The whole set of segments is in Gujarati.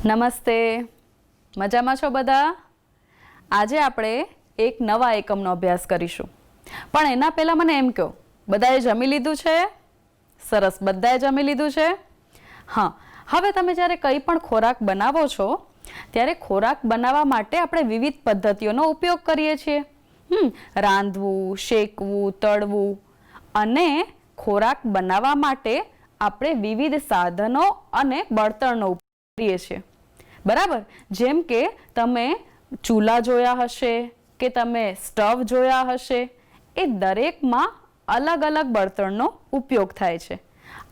નમસ્તે, મજામાં છો બધા? આજે આપણે એક નવા એકમનો અભ્યાસ કરીશું, પણ એના પહેલાં મને એમ કહો, બધાએ જમી લીધું છે? સરસ, બધાએ જમી લીધું છે? હા, હવે તમે જ્યારે કંઈ પણ ખોરાક બનાવો છો ત્યારે ખોરાક બનાવવા માટે આપણે વિવિધ પદ્ધતિઓનો ઉપયોગ કરીએ છીએ. રાંધવું, શેકવું, તળવું, અને ખોરાક બનાવવા માટે આપણે વિવિધ સાધનો અને બળતણનો ઉપયોગ કરીએ છીએ. બરાબર, જેમ કે તમે ચૂલા જોયા હશે કે તમે સ્ટવ જોયા હશે, એ દરેકમાં અલગ અલગ બળતણનો ઉપયોગ થાય છે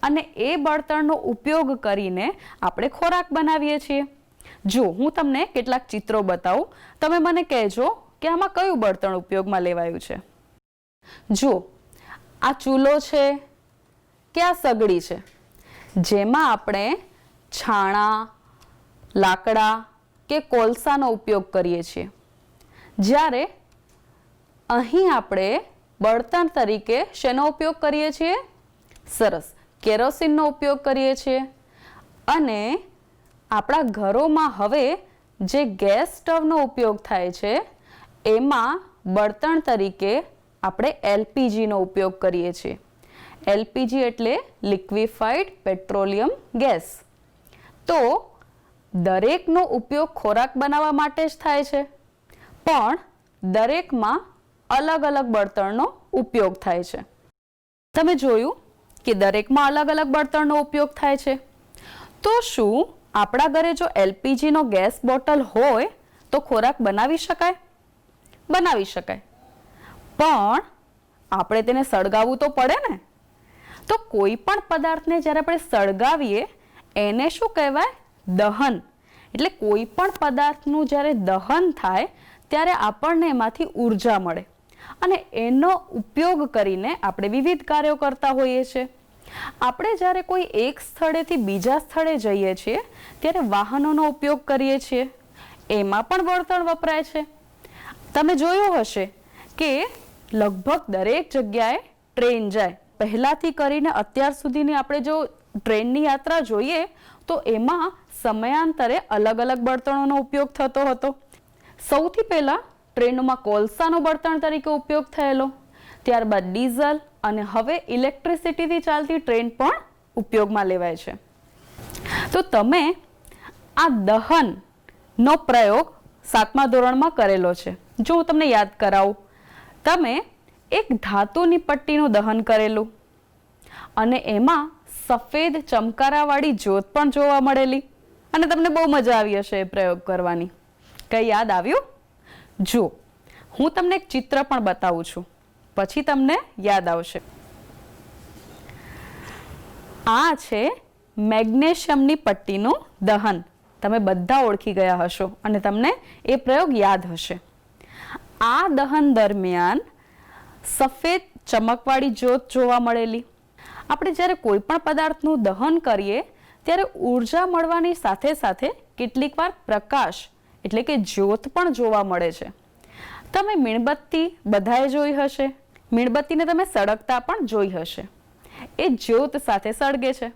અને એ બળતણનો ઉપયોગ કરીને આપણે ખોરાક બનાવીએ છીએ. જો હું તમને કેટલાક ચિત્રો બતાવું, તમે મને કહેજો કે આમાં કયું બળતણ ઉપયોગમાં લેવાયું છે. જો આ ચૂલો છે કે આ સગડી છે, જેમાં આપણે છાણા, લાકડા કે કોલસાનો ઉપયોગ કરીએ છીએ, જ્યારે અહીં આપણે બળતણ તરીકે શેનો ઉપયોગ કરીએ છીએ? સરસ, કેરોસીનનો ઉપયોગ કરીએ છીએ. અને આપણા ઘરોમાં હવે જે ગેસ સ્ટવનો ઉપયોગ થાય છે એમાં બળતણ તરીકે આપણે એલપીજીનો ઉપયોગ કરીએ છીએ. એલપીજી એટલે લિક્વિફાઈડ પેટ્રોલિયમ ગેસ. તો દરેકનો ઉપયોગ ખોરાક બનાવવા માટે જ થાય છે, પણ દરેકમાં અલગ અલગ બળતણનો ઉપયોગ થાય છે. તમે જોયું કે દરેકમાં અલગ અલગ બળતણનો ઉપયોગ થાય છે. તો શું આપણા ઘરે જો એલપીજીનો ગેસ બોટલ હોય તો ખોરાક બનાવી શકાય? બનાવી શકાય, પણ આપણે તેને સળગાવવું તો પડે ને. તો કોઈ પણ પદાર્થને જ્યારે આપણે સળગાવીએ એને શું કહેવાય? દહન. એટલે કોઈ પણ પદાર્થનું જ્યારે દહન થાય ત્યારે આપણને એમાંથી ઉર્જા મળે અને એનો ઉપયોગ કરીને આપણે વિવિધ કાર્યો કરતા હોઈએ છીએ. આપણે જ્યારે કોઈ એક સ્થળેથી બીજા સ્થળે જઈએ છીએ ત્યારે વાહનોનો ઉપયોગ કરીએ છીએ, એમાં પણ બળતણ વપરાય છે. તમે જોયું હશે કે લગભગ દરેક જગ્યાએ ટ્રેન જાય. પહેલાથી કરીને અત્યાર સુધીની આપણે જો ટ્રેનની યાત્રા જોઈએ તો એમાં સમયાંતરે અલગ અલગ બળતણોનો ઉપયોગ થતો હતો. સૌથી પહેલા ટ્રેનોમાં કોલસાનો બળતણ તરીકે ઉપયોગ થયેલો, ત્યારબાદ ડીઝલ અને હવે ઇલેક્ટ્રિસિટીથી ચાલતી ટ્રેન પણ ઉપયોગમાં લેવાય છે. તો તમે આ દહનનો પ્રયોગ 7મા ધોરણમાં કરેલો છે. જો હું તમને યાદ કરાવું, તમે એક ધાતુની પટ્ટીનું દહન કરેલું અને એમાં સફેદ ચમકારાવાળી જ્યોત પણ જોવા મળેલી અને તમને બહુ મજા આવી હશે એ પ્રયોગ કરવાની. કંઈ યાદ આવ્યું? જો હું તમને એક ચિત્ર પણ બતાવું છું, પછી તમને યાદ આવશે. આ છે મેગ્નેશિયમની પટ્ટીનું દહન. તમે બધા ઓળખી ગયા હશો અને તમને એ પ્રયોગ યાદ હશે. આ દહન દરમિયાન સફેદ ચમકવાળી જ્યોત જોવા મળેલી. આપણે જ્યારે કોઈ પણ પદાર્થનું દહન કરીએ ત્યારે ઉર્જા મળવાની સાથે સાથે કેટલીક વાર પ્રકાશ એટલે કે જ્યોત પણ જોવા મળે છે. તમે મીણબત્તી બધાએ જોઈ હશે. મીણબત્તીને તમે સળગતા પણ જોઈ હશે. એ જ્યોત સાથે સળગે છે.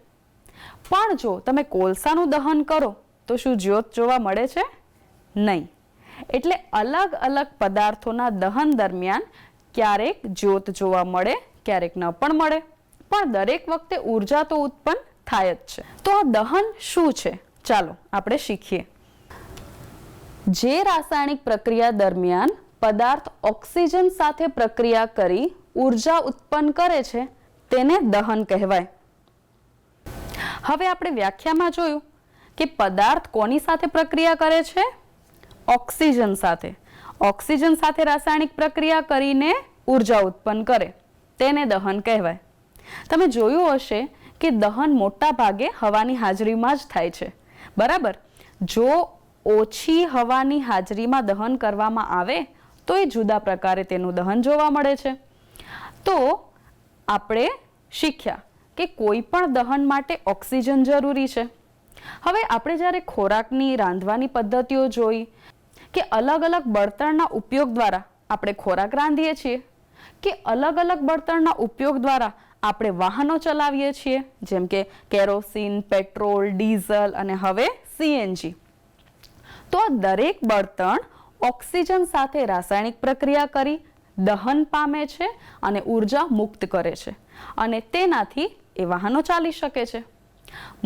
પણ જો તમે કોલસાનું દહન કરો તો શું જ્યોત જોવા મળે છે? નહીં. એટલે અલગ અલગ પદાર્થોના દહન દરમિયાન ક્યારેક જ્યોત જોવા મળે, ક્યારેક ન પણ મળે, પણ દરેક વખતે ઉર્જા તો ઉત્પન્ન થાય જ છે. તો આ દહન શું છે? ચાલો આપણે શીખીએ. જે રાસાયણિક પ્રક્રિયા દરમિયાન પદાર્થ ઓક્સિજન સાથે પ્રક્રિયા કરી ઉર્જા ઉત્પન્ન કરે છે તેને દહન કહેવાય. હવે આપણે વ્યાખ્યામાં જોયું કે પદાર્થ કોની સાથે પ્રક્રિયા કરે છે? ઓક્સિજન સાથે. ઓક્સિજન સાથે રાસાયણિક પ્રક્રિયા કરીને ઉર્જા ઉત્પન્ન કરે, તેને દહન કહેવાય. તમે જોયું હશે કે દહન મોટા ભાગે હવાની હાજરીમાં જ થાય છે. બરાબર, જો ઓછી હવાની હાજરીમાં દહન કરવામાં આવે તો એ જુદા પ્રકારે તેનું દહન જોવા મળે છે. તો આપણે શીખ્યા કે કોઈ પણ દહન માટે ઓક્સિજન જરૂરી છે. હવે આપણે જ્યારે ખોરાકની રાંધવાની પદ્ધતિઓ જોઈ કે અલગ અલગ બળતણના ઉપયોગ દ્વારા આપણે ખોરાક રાંધીએ છીએ, કે અલગ અલગ બળતણના ઉપયોગ દ્વારા આપણે વાહનો ચલાવીએ છીએ, જેમ કે કેરોસીન, પેટ્રોલ, ડીઝલ અને હવે સીએનજી. તો આ દરેક બળતણ ઓક્સિજન સાથે રાસાયણિક પ્રક્રિયા કરી દહન પામે છે અને ઉર્જા મુક્ત કરે છે અને તેનાથી એ વાહનો ચાલી શકે છે.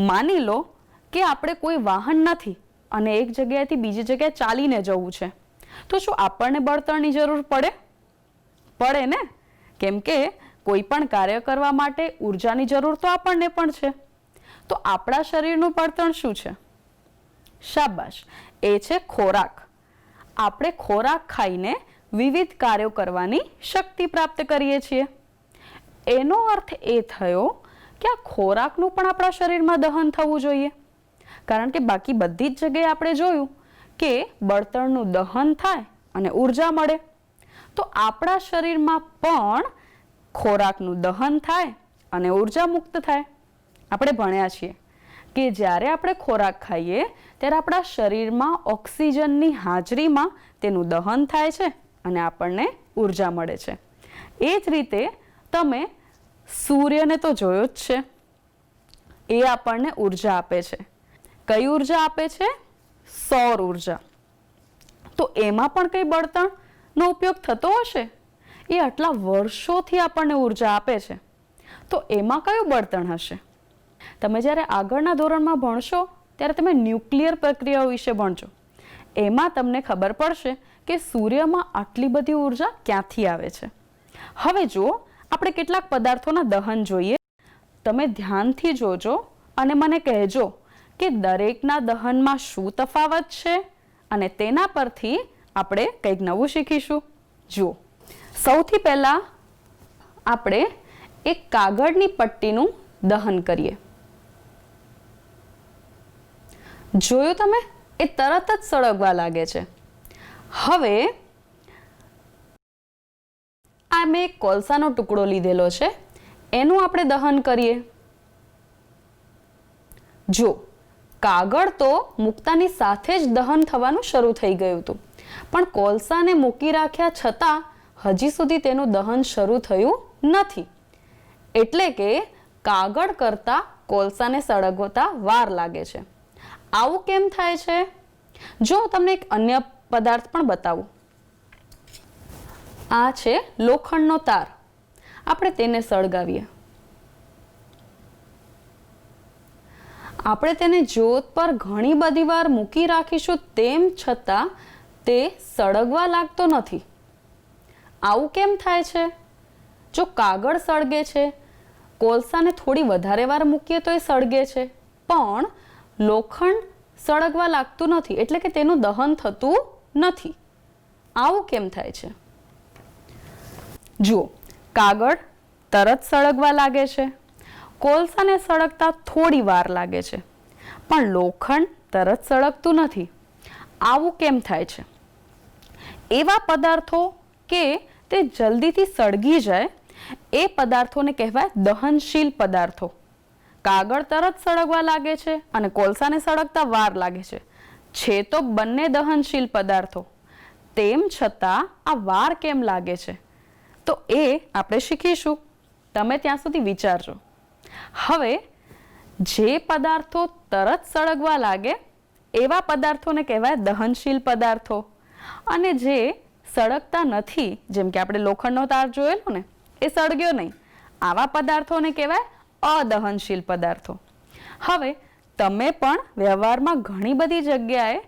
માની લો કે આપણે કોઈ વાહન નથી અને એક જગ્યાએથી બીજી જગ્યાએ ચાલીને જવું છે, તો શું આપણને બળતણની જરૂર પડે? પડે ને, કેમ કે કોઈ પણ કાર્ય કરવા માટે ઉર્જાની જરૂર તો આપણને પણ છે. તો આપણા શરીરનું બળતણ શું છે? શાબાશ, એ છે ખોરાક. આપણે ખોરાક ખાઈને વિવિધ કાર્યો કરવાની શક્તિ પ્રાપ્ત કરીએ છીએ. એનો અર્થ એ થયો કે આ ખોરાકનું પણ આપણા શરીરમાં દહન થવું જોઈએ, કારણ કે બાકી બધી જ જગ્યાએ આપણે જોયું કે બળતણનું દહન થાય અને ઉર્જા મળે. તો આપણા શરીરમાં પણ ખોરાકનું દહન થાય અને ઉર્જા મુક્ત થાય. આપણે ભણ્યા છીએ કે જ્યારે આપણે ખોરાક ખાઈએ ત્યારે આપણા શરીરમાં ઓક્સિજનની હાજરીમાં તેનું દહન થાય છે અને આપણને ઉર્જા મળે છે. એ જ રીતે તમે સૂર્યને તો જોયો જ છે, એ આપણને ઉર્જા આપે છે. કઈ ઉર્જા આપે છે? સૌર ઉર્જા. તો એમાં પણ કઈ બળતણનો ઉપયોગ થતો હશે? એ આટલા વર્ષોથી આપણને ઉર્જા આપે છે, તો એમાં કયું બળતણ હશે? તમે જ્યારે આગળના ધોરણમાં ભણશો ત્યારે તમે ન્યુક્લિયર પ્રક્રિયાઓ વિશે ભણજો. એમાં તમને ખબર પડશે કે સૂર્યમાં આટલી બધી ઉર્જા ક્યાંથી આવે છે. હવે જો આપણે કેટલાક પદાર્થોના દહન જોઈએ. તમે ધ્યાનથી જોજો અને મને કહેજો કે દરેકના દહનમાં શું તફાવત છે અને તેના પરથી આપણે કંઈક નવું શીખીશું. જુઓ, સૌથી પહેલા આપણે એક કાગળની પટ્ટીનું દહન કરીએ. જોયું તમે? એ તરત જ સળગવા લાગે છે. હવે આ મેં એક કોલસાનો ટુકડો લીધેલો છે, એનું આપણે દહન કરીએ. જો કાગળ તો મૂકતાની સાથે જ દહન થવાનું શરૂ થઈ ગયું હતું, પણ કોલસાને મૂકી રાખ્યા છતાં હજી સુધી તેનું દહન શરૂ થયું નથી. એટલે કે કાગળ કરતાં કોલસાને સળગતા વાર લાગે છે. આવું કેમ થાય છે? જો તમને એક અન્ય પદાર્થ પણ બતાવું. આ છે લોખંડનો તાર. આપણે તેને સળગાવીએ. આપણે તેને જ્યોત પર ઘણી બધી વાર મૂકી રાખીશું, તેમ છતાં તે સળગવા લાગતો નથી. આવું કેમ થાય છે? જો કાગળ સળગે છે, કોલસાને થોડી વધારે વાર મૂકીએ તો એ સળગે છે, પણ લોખંડ સળગવા લાગતું નથી, એટલે કે તેનું દહન થતું નથી. આવું કેમ થાય છે? જુઓ, કાગળ તરત સળગવા લાગે છે, કોલસાને સળગતા થોડી વાર લાગે છે, પણ લોખંડ તરત સળગતું નથી. આવું કેમ થાય છે? એવા પદાર્થો કે તે જલ્દીથી સળગી જાય એ પદાર્થોને કહેવાય દહનશીલ પદાર્થો. કાગળ તરત સળગવા લાગે છે અને કોલસાને સળગતા વાર લાગે છે તો બંને દહનશીલ પદાર્થો, તેમ છતાં આ વાર કેમ લાગે છે? તો એ આપણે શીખીશું. તમે ત્યાં સુધી વિચારજો. હવે જે પદાર્થો તરત સળગવા લાગે એવા પદાર્થોને કહેવાય દહનશીલ પદાર્થો, અને જે સળગતા નથી, જેમ કે આપણે લોખંડનો તાર જોયેલો ને, એ સળગ્યો નહીં, આવા પદાર્થોને કહેવાય અદહનશીલ પદાર્થો. હવે તમે પણ વ્યવહારમાં ઘણી બધી જગ્યાએ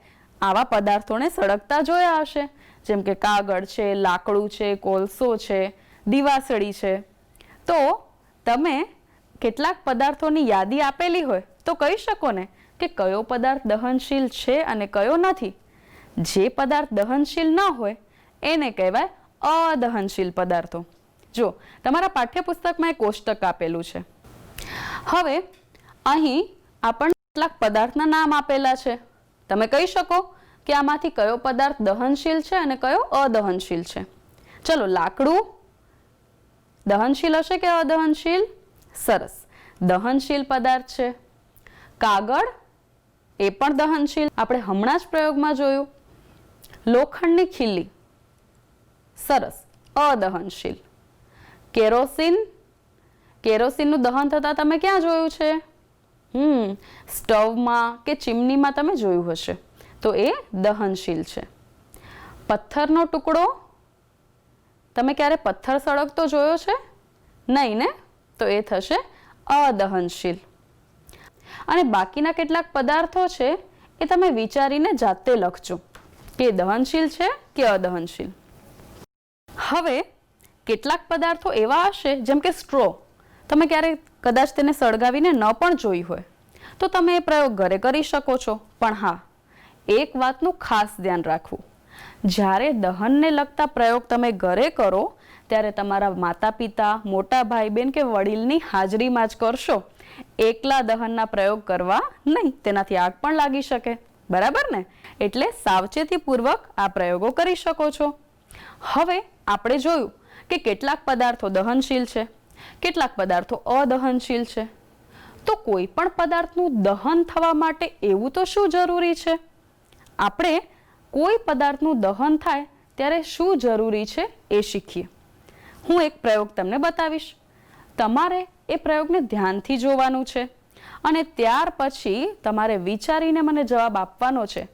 આવા પદાર્થોને સળગતા જોયા હશે, જેમ કે કાગળ છે, લાકડું છે, કોલસો છે, દીવાસળી છે. તો તમે કેટલાક પદાર્થોની યાદી આપેલી હોય તો કહી શકો ને કે કયો પદાર્થ દહનશીલ છે અને કયો નથી. જે પદાર્થ દહનશીલ ન હોય એને કહેવાય અદહનશીલ પદાર્થો. જો તમારા પાઠ્યપુસ્તકમાં એક કોષ્ટક આપેલું છે. હવે અહીં આપણને કેટલાક પદાર્થના નામ આપેલા છે. તમે કહી શકો કે આમાંથી કયો પદાર્થ દહનશીલ છે અને કયો અદહનશીલ છે. ચલો, લાકડું દહનશીલ હશે કે અદહનશીલ? સરસ, દહનશીલ પદાર્થ છે. કાગળ એ પણ દહનશીલ, આપણે હમણાં જ પ્રયોગમાં જોયું. લોખંડની ખીલી, સરસ, અદહનશીલ. કેરોસીન, કેરોસીનનું દહન થતાં તમે ક્યાં જોયું છે? સ્ટવમાં કે ચીમનીમાં તમે જોયું હશે. તો એ દહનશીલ છે. પથ્થરનો ટુકડો, તમે ક્યારે પથ્થર સળગતો જોયો છે? નહીં ને? તો એ થશે અદહનશીલ. અને બાકીના કેટલાક પદાર્થો છે એ તમે વિચારીને જાતે લખજો કે દહનશીલ છે કે અદહનશીલ. હવે કેટલાક પદાર્થો એવા હશે, જેમ કે સ્ટ્રો, તમે ક્યારે કદાચ તેને સળગાવીને ન પણ જોઈ હોય તો તમે એ પ્રયોગ ઘરે કરી શકો છો. પણ હા, એક વાતનું ખાસ ધ્યાન રાખવું, જ્યારે દહનને લગતા પ્રયોગ તમે ઘરે કરો ત્યારે તમારા માતા પિતા, મોટા ભાઈ બહેન કે વડીલની હાજરીમાં જ કરશો. એકલા દહનના પ્રયોગ કરવા નહીં, તેનાથી આગ પણ લાગી શકે. બરાબર ને? એટલે સાવચેતીપૂર્વક આ પ્રયોગો કરી શકો છો. હવે આપણે જોયું કે કેટલાક પદાર્થો દહનશીલ છે, કેટલાક પદાર્થો અદહનશીલ છે. તો કોઈ પણ પદાર્થનું દહન થવા માટે એવું તો શું જરૂરી છે? આપણે કોઈ પદાર્થનું દહન થાય ત્યારે શું જરૂરી છે એ શીખીએ. હું એક પ્રયોગ તમને બતાવીશ. તમારે એ પ્રયોગને ધ્યાનથી જોવાનું છે અને ત્યાર પછી તમારે વિચારીને મને જવાબ આપવાનો છે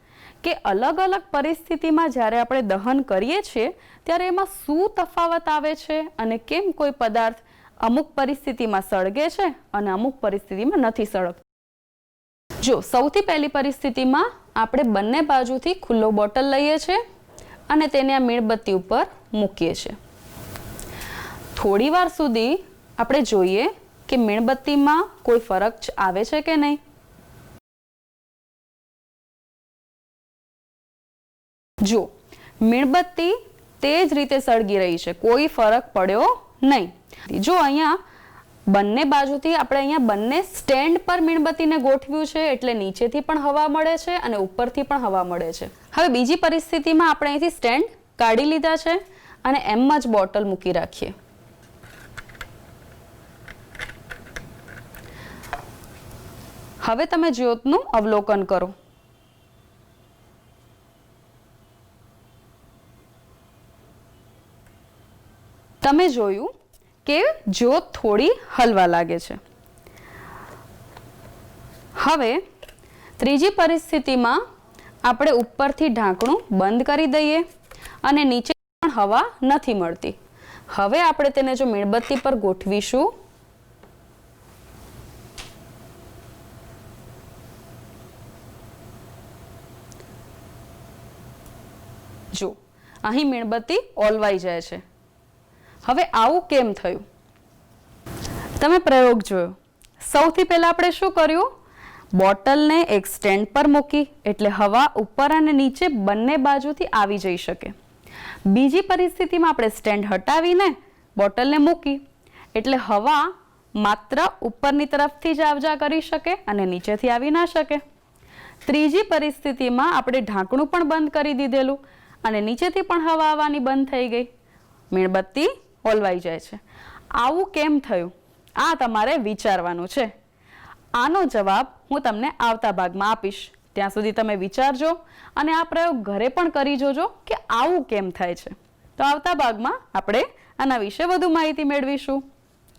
કે અલગ અલગ પરિસ્થિતિમાં જ્યારે આપણે દહન કરીએ છીએ ત્યારે એમાં શું તફાવત આવે છે અને કેમ કોઈ પદાર્થ અમુક પરિસ્થિતિમાં સળગે છે અને અમુક પરિસ્થિતિમાં નથી સળગતો. જો સૌથી પહેલી પરિસ્થિતિમાં આપણે બંને બાજુથી ખુલ્લો બોટલ લઈએ છીએ અને તેને આ મીણબત્તી ઉપર મૂકીએ છીએ. થોડી વાર સુધી આપણે જોઈએ કે મીણબત્તીમાં કોઈ ફરક આવે છે કે નહીં. જો મીણબત્તી તે જ રીતે સળગી રહી છે, કોઈ ફરક પડ્યો નહીં. જો અહીંયા બંને બાજુથી આપણે અહીંયા બંને સ્ટેન્ડ પર મીણબત્તીને ગોઠવ્યું છે એટલે નીચેથી પણ હવા મળે છે અને ઉપરથી પણ હવા મળે છે. હવે બીજી પરિસ્થિતિમાં આપણે અહીંથી સ્ટેન્ડ કાઢી લીધા છે અને એમ જ બોટલ મૂકી રાખીએ. હવે તમે જ્યોતનું અવલોકન કરો. તમે જોયું કે જ્યોત થોડી હલવા લાગે છે. હવે ત્રીજી પરિસ્થિતિમાં આપણે ઉપરથી ઢાંકણું બંધ કરી દઈએ અને નીચે પણ હવા નથી મળતી. હવે આપણે તેને જો મીણબત્તી પર ગોઠવીશું જો અહીં મીણબત્તી ઓલવાઈ જાય છે. હવે આવું કેમ થયું? તમે પ્રયોગ જોયો. સૌથી પહેલા આપણે શું કર્યું? બોટલને એક સ્ટેન્ડ પર મૂકી એટલે હવા ઉપર અને નીચે બંને બાજુથી આવી જઈ શકે. બીજી પરિસ્થિતિમાં આપણે સ્ટેન્ડ હટાવીને બોટલને મૂકી એટલે હવા માત્ર ઉપરની તરફથી જ આવજા કરી શકે અને નીચેથી આવી ના શકે. ત્રીજી પરિસ્થિતિમાં આપણે ઢાંકણું પણ બંધ કરી દીધેલું અને નીચેથી પણ હવા આવવાની બંધ થઈ ગઈ. મીણબત્તી ઓલવાઈ જાય છે. આવું કેમ થયું? આ તમારે વિચારવાનું છે. આનો જવાબ હું તમને આવતા ભાગમાં આપીશ. ત્યાં સુધી તમે વિચારજો અને આ પ્રયોગ ઘરે પણ કરી જોજો કે આવું કેમ થાય છે. તો આવતા ભાગમાં આપણે આના વિશે વધુ માહિતી મેળવીશું.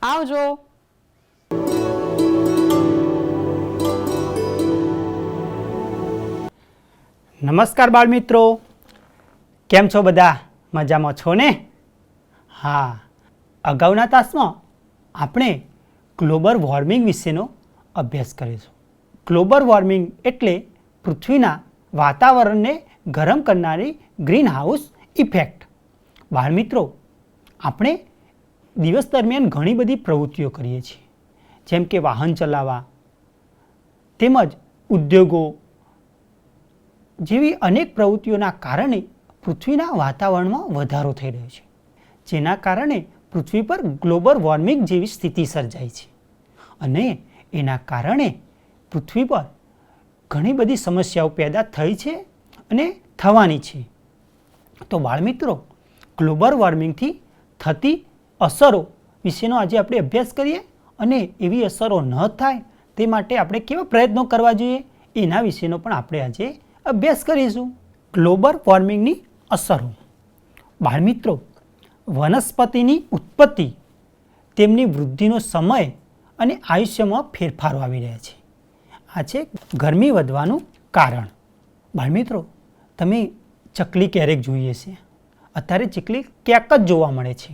આવજો. નમસ્કાર બાળ મિત્રો, કેમ છો બધા? મજામાં છો ને? હા, અગાઉના તાસમાં આપણે ગ્લોબલ વોર્મિંગ વિશેનો અભ્યાસ કરીશું. ગ્લોબલ વોર્મિંગ એટલે પૃથ્વીના વાતાવરણને ગરમ કરનારી ગ્રીન હાઉસ ઇફેક્ટ. બાળ મિત્રો, આપણે દિવસ દરમિયાન ઘણી બધી પ્રવૃત્તિઓ કરીએ છીએ, જેમ કે વાહન ચલાવવા તેમજ ઉદ્યોગો જેવી અનેક પ્રવૃત્તિઓના કારણે પૃથ્વીના વાતાવરણમાં વધારો થઈ રહ્યો છે, જેના કારણે પૃથ્વી પર ગ્લોબલ વોર્મિંગ જેવી સ્થિતિ સર્જાય છે અને એના કારણે પૃથ્વી પર ઘણી બધી સમસ્યાઓ પેદા થઈ છે અને થવાની છે. તો બાળમિત્રો, ગ્લોબલ વોર્મિંગથી થતી અસરો વિશેનો આજે આપણે અભ્યાસ કરીએ અને એવી અસરો ન થાય તે માટે આપણે કેવા પ્રયત્નો કરવા જોઈએ એના વિશેનો પણ આપણે આજે અભ્યાસ કરીશું. ગ્લોબલ વોર્મિંગની અસરો. બાળમિત્રો, વનસ્પતિની ઉત્પત્તિ, તેમની વૃદ્ધિનો સમય અને આયુષ્યમાં ફેરફારો આવી રહ્યા છે. આ છે ગરમી વધવાનું કારણ. બાળમિત્રો, તમે ચકલી ક્યારેક જોઈએ છે? અત્યારે ચકલી ક્યાંક જ જોવા મળે છે.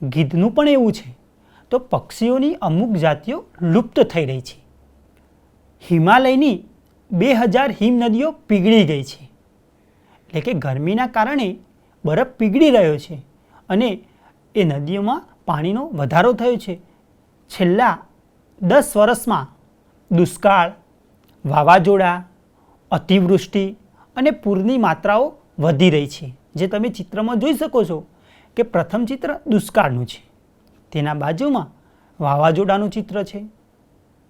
ગીધનું પણ એવું છે. તો પક્ષીઓની અમુક જાતિઓ લુપ્ત થઈ રહી છે. હિમાલયની 2000 હિમનદીઓ પીગળી ગઈ છે. એટલે કે ગરમીના કારણે બરફ પીગળી રહ્યો છે અને એ નદીઓમાં પાણીનો વધારો થયો છે. છેલ્લા 10 વર્ષમાં દુષ્કાળ, વાવાઝોડા, અતિવૃષ્ટિ અને પૂરની માત્રાઓ વધી રહી છે. જે તમે ચિત્રમાં જોઈ શકો છો કે પ્રથમ ચિત્ર દુષ્કાળનું છે, તેના બાજુમાં વાવાઝોડાનું ચિત્ર છે,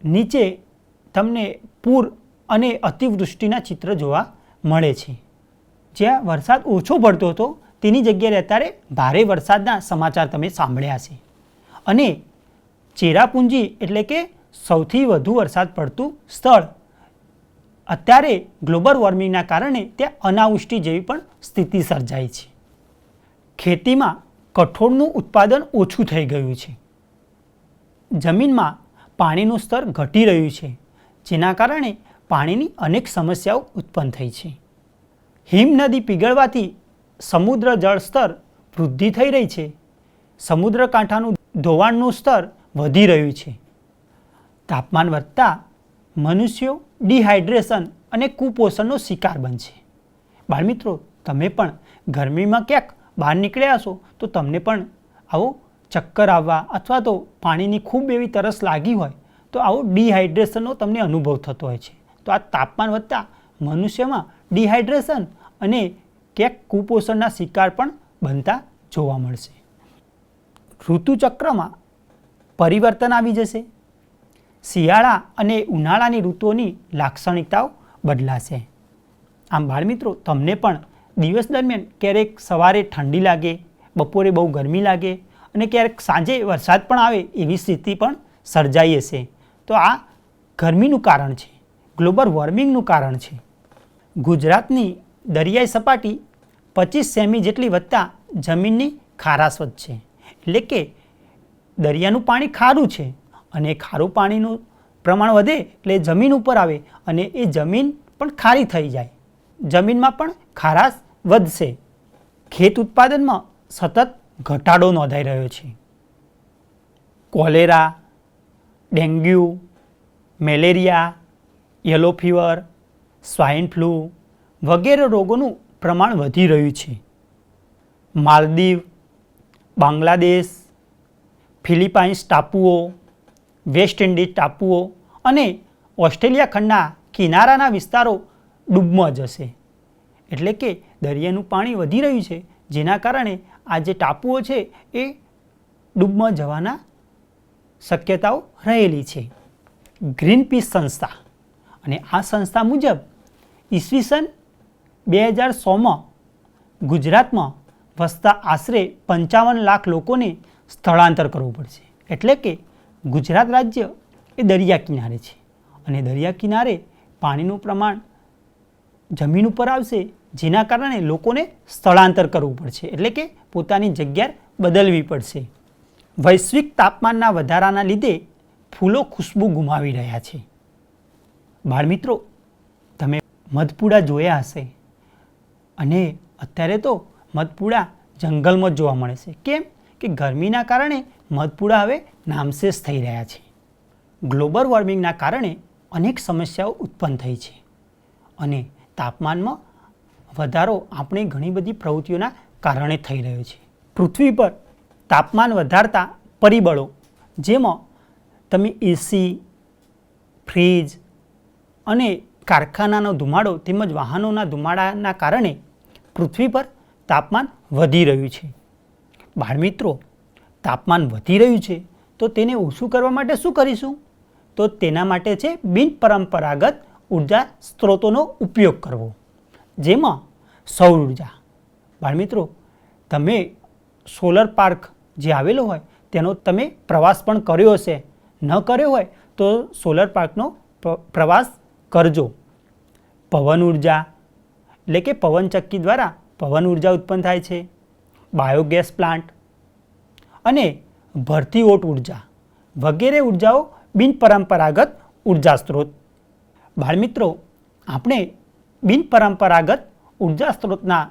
નીચે તમને પૂર અને અતિવૃષ્ટિના ચિત્ર જોવા મળે છે. જ્યાં વરસાદ ઓછો પડતો હતો તેની જગ્યાએ અત્યારે ભારે વરસાદના સમાચાર તમે સાંભળ્યા છે. અને ચેરાપુંજી એટલે કે સૌથી વધુ વરસાદ પડતું સ્થળ, અત્યારે ગ્લોબલ વોર્મિંગના કારણે ત્યાં અનાવૃષ્ટિ જેવી પણ સ્થિતિ સર્જાઈ છે. ખેતીમાં કઠોળનું ઉત્પાદન ઓછું થઈ ગયું છે. જમીનમાં પાણીનું સ્તર ઘટી રહ્યું છે, જેના કારણે પાણીની અનેક સમસ્યાઓ ઉત્પન્ન થઈ છે. હિમનદી પીગળવાથી સમુદ્ર જળસ્તર વૃદ્ધિ થઈ રહી છે. સમુદ્ર કાંઠાનું ધોવાણનું સ્તર વધી રહ્યું છે. તાપમાન વધતા મનુષ્યો ડિહાઇડ્રેશન અને કુપોષણનો શિકાર બનશે. બાળમિત્રો, તમે પણ ગરમીમાં ક્યાંક બહાર નીકળ્યા હશો તો તમને પણ આવો ચક્કર આવવા અથવા તો પાણીની ખૂબ એવી તરસ લાગી હોય તો આવો ડિહાઇડ્રેશનનો તમને અનુભવ થતો હોય છે. તો આ તાપમાન વધતા મનુષ્યમાં ડિહાઇડ્રેશન અને ક્યાંક કુપોષણના શિકાર પણ બનતા જોવા મળશે. ઋતુચક્રમાં પરિવર્તન આવી જશે. શિયાળા અને ઉનાળાની ઋતુઓની લાક્ષણિકતાઓ બદલાશે. આમ બાળમિત્રો, તમને પણ દિવસ દરમિયાન ક્યારેક સવારે ઠંડી લાગે, બપોરે બહુ ગરમી લાગે અને ક્યારેક સાંજે વરસાદ પણ આવે એવી સ્થિતિ પણ સર્જાઈ હશે. તો આ ગરમીનું કારણ છે, ગ્લોબલ વોર્મિંગનું કારણ છે. ગુજરાતની દરિયાઈ સપાટી 25 સેમી જેટલી વધતા જમીનની ખારાશ વધશે. એટલે કે દરિયાનું પાણી ખારું છે અને ખારું પાણીનું પ્રમાણ વધે એટલે જમીન ઉપર આવે અને એ જમીન પણ ખારી થઈ જાય. જમીનમાં પણ ખારાશ વધશે. ખેત ઉત્પાદનમાં સતત ઘટાડો નોંધાઈ રહ્યો છે. Cholera, dengue, malaria, yellow fever, swine flu વગેરે રોગોનું પ્રમાણ વધી રહ્યું છે. માલદીવ, બાંગ્લાદેશ, ફિલિપાઇન્સ ટાપુઓ, વેસ્ટ ઇન્ડિઝ ટાપુઓ અને ઓસ્ટ્રેલિયા ખંડના કિનારાના વિસ્તારો ડૂબમાં જશે. એટલે કે દરિયાનું પાણી વધી રહ્યું છે, જેના કારણે આ જે ટાપુઓ છે એ ડૂબમાં જવાના શક્યતાઓ રહેલી છે. ગ્રીનપીસ સંસ્થા અને આ સંસ્થા મુજબ ઈસવીસન 2006માં ગુજરાતમાં વસતા આશરે 55 લાખ લોકોને સ્થળાંતર કરવું પડશે. એટલે કે ગુજરાત રાજ્ય એ દરિયા કિનારે છે અને દરિયા કિનારે પાણીનું પ્રમાણ જમીન ઉપર આવશે, જેના કારણે લોકોને સ્થળાંતર કરવું પડશે. એટલે કે પોતાની જગ્યા બદલવી પડશે. વૈશ્વિક તાપમાનના વધારાના લીધે ફૂલો ખુશ્બુ ગુમાવી રહ્યા છે. બાળમિત્રો, તમે મધપૂડા જોયા હશે અને અત્યારે તો મધપૂડા જંગલમાં જોવા મળે છે. કેમ કે ગરમીના કારણે મધપૂડા હવે નામશેષ થઈ રહ્યા છે. ગ્લોબલ વોર્મિંગના કારણે અનેક સમસ્યાઓ ઉત્પન્ન થઈ છે અને તાપમાનમાં વધારો આપણી ઘણી બધી પ્રવૃત્તિઓના કારણે થઈ રહ્યો છે. પૃથ્વી પર તાપમાન વધારતા પરિબળો, જેમાં તમે એસી, ફ્રીજ અને કારખાનાનો ધુમાડો તેમજ વાહનોના ધુમાડાના કારણે પૃથ્વી પર તાપમાન વધી રહ્યું છે. બાળમિત્રો, તાપમાન વધી રહ્યું છે તો તેને ઓછું કરવા માટે શું કરીશું? તો તેના માટે છે બિનપરંપરાગત ઉર્જા સ્ત્રોતોનો ઉપયોગ કરવો, જેમાં સૌર ઉર્જા. બાળમિત્રો, તમે સોલર પાર્ક જે આવેલો હોય તેનો તમે પ્રવાસ પણ કર્યો હશે. ન કર્યો હોય તો સોલર પાર્કનો પ્રવાસ કરજો. પવન ઉર્જા એટલે કે પવનચક્કી દ્વારા પવન ઉર્જા ઉત્પન્ન થાય છે. બાયોગેસ પ્લાન્ટ અને ભરતી ઓટ ઉર્જા વગેરે ઉર્જાઓ બિનપરંપરાગત ઉર્જા સ્ત્રોત. બાળમિત્રો, આપણે બિનપરંપરાગત ઉર્જા સ્ત્રોતના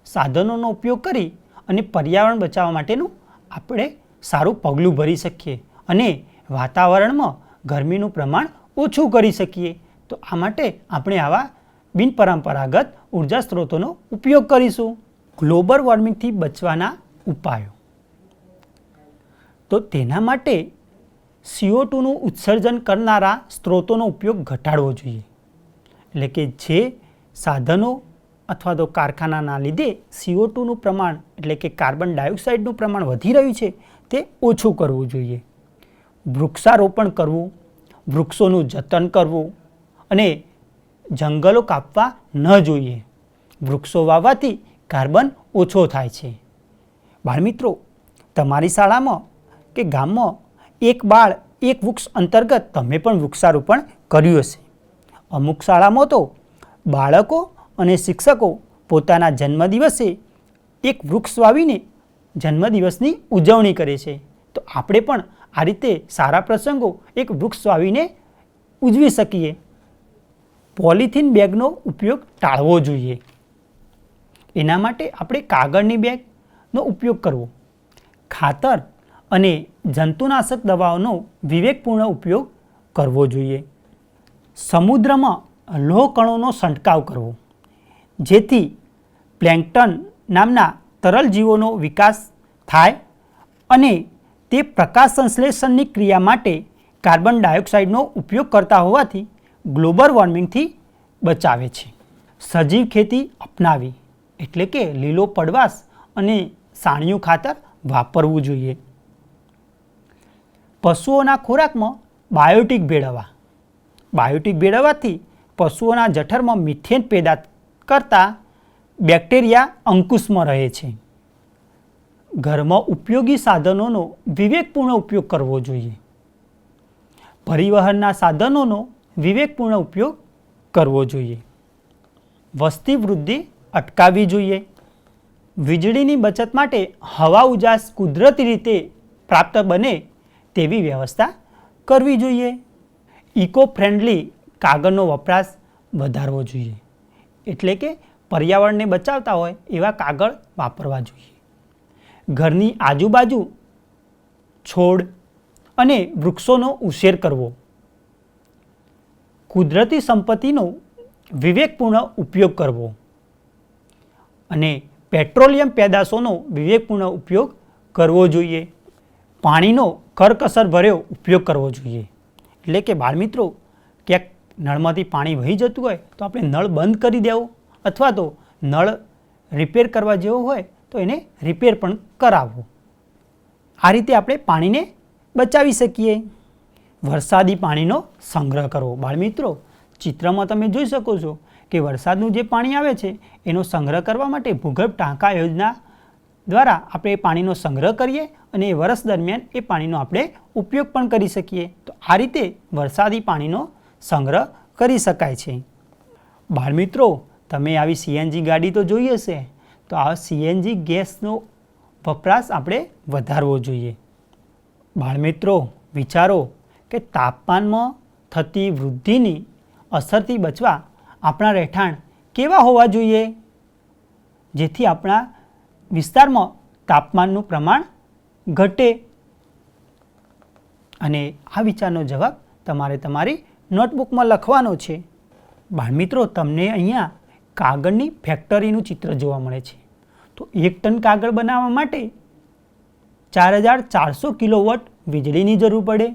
સાધનોનો ઉપયોગ કરી અને પર્યાવરણ બચાવવા માટેનું આપણે સારું પગલું ભરી શકીએ અને વાતાવરણમાં ગરમીનું પ્રમાણ ઓછું કરી શકીએ. તો આ માટે આપણે આવા બિનપરંપરાગત ઉર્જા સ્ત્રોતોનો ઉપયોગ કરીશું. ગ્લોબલ વોર્મિંગથી બચવાના ઉપાયો. તો તેના માટે CO2નું ઉત્સર્જન કરનારા સ્ત્રોતોનો ઉપયોગ ઘટાડવો જોઈએ. એટલે કે જે સાધનો અથવા તો કારખાનાના લીધે CO2નું પ્રમાણ એટલે કે કાર્બન ડાયોક્સાઇડનું પ્રમાણ વધી રહ્યું છે તે ઓછું કરવું જોઈએ. વૃક્ષારોપણ કરવું, વૃક્ષોનું જતન કરવું અને જંગલો કાપવા ન જોઈએ. વૃક્ષો વાવવાથી કાર્બન ઓછો થાય છે. બાળમિત્રો, તમારી શાળામાં કે ગામમાં એક બાળ એક વૃક્ષ અંતર્ગત તમે પણ વૃક્ષારોપણ કર્યું હશે. અમુક શાળામાં તો બાળકો અને શિક્ષકો પોતાના જન્મદિવસે એક વૃક્ષ વાવીને જન્મદિવસની ઉજવણી કરે છે. તો આપણે પણ આ રીતે સારા પ્રસંગો એક વૃક્ષ વાવીને ઉજવી શકીએ. પોલિથીન બેગનો ઉપયોગ ટાળવો જોઈએ. એના માટે આપણે કાગળની બેગનો ઉપયોગ કરવો. ખાતર અને જંતુનાશક દવાઓનો વિવેકપૂર્ણ ઉપયોગ કરવો જોઈએ. સમુદ્રમાં લોહ કણોનો છંટકાવ કરવો, જેથી પ્લેન્કટન નામના તરલ જીવોનો વિકાસ થાય અને તે પ્રકાશ સંશ્લેષણની ક્રિયા માટે કાર્બન ડાયોક્સાઇડનો ઉપયોગ કરતા હોવાથી ગ્લોબલ વોર્મિંગથી બચાવે છે. સજીવ ખેતી અપનાવી, એટલે કે લીલો પડવાશ અને સાણિયું ખાતર વાપરવું જોઈએ. પશુઓના ખોરાકમાં બાયોટિક ભેળવવા. બાયોટિક ભેળવવાથી પશુઓના જઠરમાં મિથેન પેદા કરતા બેક્ટેરિયા અંકુશમાં રહે છે. ઘરમાં ઉપયોગી સાધનોનો વિવેકપૂર્ણ ઉપયોગ કરવો જોઈએ. પરિવહનના સાધનોનો વિવેકપૂર્ણ ઉપયોગ કરવો જોઈએ. વસ્તી વૃદ્ધિ અટકાવવી જોઈએ. વીજળીની બચત માટે હવા ઉજાસ કુદરતી રીતે પ્રાપ્ત બને તેવી વ્યવસ્થા કરવી જોઈએ. ઇકો ફ્રેન્ડલી કાગળનો વપરાશ વધારવો જોઈએ. એટલે કે પર્યાવરણને બચાવતા હોય એવા કાગળ વાપરવા જોઈએ. ઘરની આજુબાજુ છોડ અને વૃક્ષોનો ઉછેર કરવો. કુદરતી સંપત્તિનો વિવેકપૂર્ણ ઉપયોગ કરવો અને પેટ્રોલિયમ પેદાશોનો વિવેકપૂર્ણ ઉપયોગ કરવો જોઈએ. પાણીનો કરકસર ભર્યો ઉપયોગ કરવો જોઈએ. એટલે કે બાળમિત્રો, ક્યાંક નળમાંથી પાણી વહી જતું હોય તો આપણે નળ બંધ કરી દેવો અથવા તો નળ રિપેર કરવા જેવો હોય તો એને રિપેર પણ કરાવવો. આ રીતે આપણે પાણીને બચાવી શકીએ. વરસાદી પાણીનો સંગ્રહ કરવો. બાળમિત્રો, ચિત્રમાં તમે જોઈ શકો છો કે વરસાદનું જે પાણી આવે છે એનો સંગ્રહ કરવા માટે ભૂગર્ભ ટાંકા યોજના દ્વારા આપણે પાણીનો સંગ્રહ કરીએ અને વર્ષ દરમિયાન એ પાણીનો આપણે ઉપયોગ પણ કરી શકીએ. તો આ રીતે વરસાદી પાણીનો સંગ્રહ કરી શકાય છે. બાળમિત્રો, તમે આવી CNG ગાડી તો જોઈ હશે. તો આ CNG ગેસનો વપરાશ આપણે વધારવો જોઈએ. બાળમિત્રો, વિચારો કે તાપમાનમાં થતી વૃદ્ધિની અસરથી બચવા આપણા રહેઠાણ કેવા હોવા જોઈએ, જેથી આપણા વિસ્તારમાં તાપમાનનું પ્રમાણ ઘટે. અને આ વિચારનો જવાબ તમારે તમારી નોટબુકમાં લખવાનો છે. બાળમિત્રો, તમને અહીંયા કાગળની ફેક્ટરીનું ચિત્ર જોવા મળે છે. તો 1 ટન કાગળ બનાવવા માટે 4400 કિલોવોટ વીજળીની જરૂર પડે,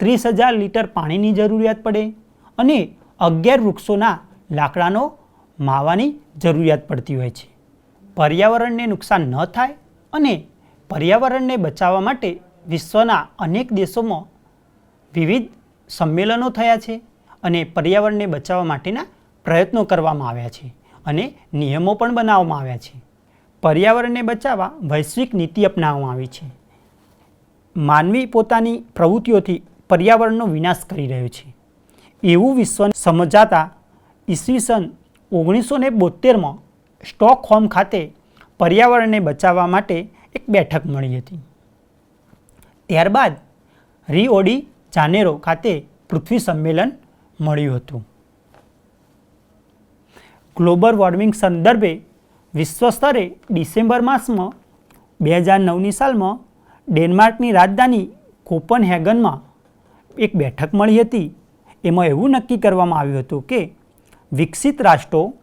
30,000 લીટર પાણીની જરૂરિયાત પડે અને 11 વૃક્ષોના લાકડાનો માવાની જરૂરિયાત પડતી હોય છે. પર્યાવરણને નુકસાન ન થાય અને પર્યાવરણને બચાવવા માટે વિશ્વના અનેક દેશોમાં વિવિધ સંમેલનો થયા છે અને પર્યાવરણને બચાવવા માટેના પ્રયત્નો કરવામાં આવ્યા છે અને નિયમો પણ બનાવવામાં આવ્યા છે. પર્યાવરણને બચાવવા વૈશ્વિક નીતિ અપનાવવામાં આવી છે. માનવી પોતાની પ્રવૃત્તિઓથી પર્યાવરણનો વિનાશ કરી રહ્યો છે એવું વિશ્વ સમજાતા ઈસવીસન 1972માં સ્ટોકહોમ ખાતે પર્યાવરણને બચાવવા માટે એક બેઠક મળી હતી. ત્યારબાદ રિયો ડી જાનેરો ખાતે પૃથ્વી સંમેલન મળ્યું હતું. ગ્લોબલ વોર્મિંગ સંદર્ભે વિશ્વ સ્તરે ડિસેમ્બર માસમાં 2009ની સાલમાં ડેનમાર્કની રાજધાની કોપનહેગનમાં એક બેઠક મળી હતી. એમાં એવું નક્કી કરવામાં આવ્યું હતું કે વિકસિત રાષ્ટ્રો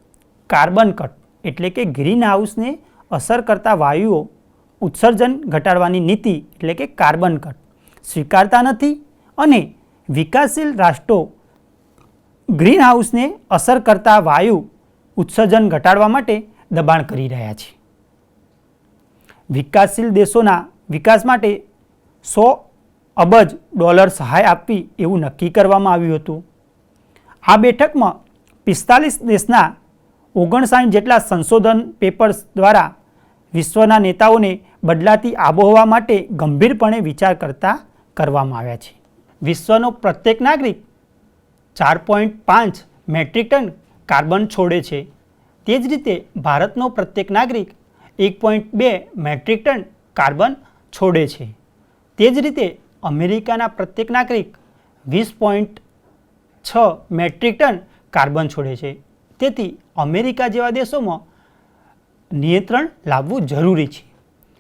કાર્બન કટ એટલે કે ગ્રીન હાઉસને અસર કરતા વાયુઓ ઉત્સર્જન ઘટાડવાની નીતિ એટલે કે કાર્બન કટ સ્વીકારતા નથી અને વિકાસશીલ રાષ્ટ્રો ગ્રીન હાઉસને અસર કરતા વાયુ ઉત્સર્જન ઘટાડવા માટે દબાણ કરી રહ્યા છે. વિકાસશીલ દેશોના વિકાસ માટે $100 અબજ સહાય આપવી એવું નક્કી કરવામાં આવ્યું હતું. આ બેઠકમાં 45 દેશના 59 જેટલા સંશોધન પેપર્સ દ્વારા વિશ્વના નેતાઓને બદલાતી આબોહવા માટે ગંભીરપણે વિચાર કરતા કરવામાં આવ્યા છે. વિશ્વનો પ્રત્યેક નાગરિક 4.5 મેટ્રિક ટન કાર્બન છોડે છે. તે જ રીતે ભારતનો પ્રત્યેક નાગરિક 1.2 મેટ્રિક ટન કાર્બન છોડે છે. તે જ રીતે અમેરિકાના પ્રત્યેક નાગરિક 20.6 મેટ્રિક ટન કાર્બન છોડે છે. તેથી અમેરિકા જેવા દેશોમાં નિયંત્રણ લાવવું જરૂરી છે.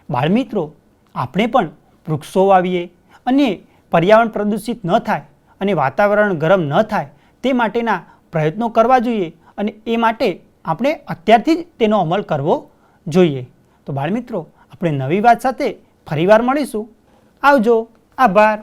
બાળમિત્રો, આપણે પણ વૃક્ષો વાવીએ અને પર્યાવરણ પ્રદૂષિત ન થાય અને વાતાવરણ ગરમ ન થાય તે માટેના પ્રયત્નો કરવા જોઈએ અને એ માટે આપણે અત્યારથી જ તેનો અમલ કરવો જોઈએ. તો બાળમિત્રો, આપણે નવી વાત સાથે ફરીવાર મળીશું. આવજો. આભાર.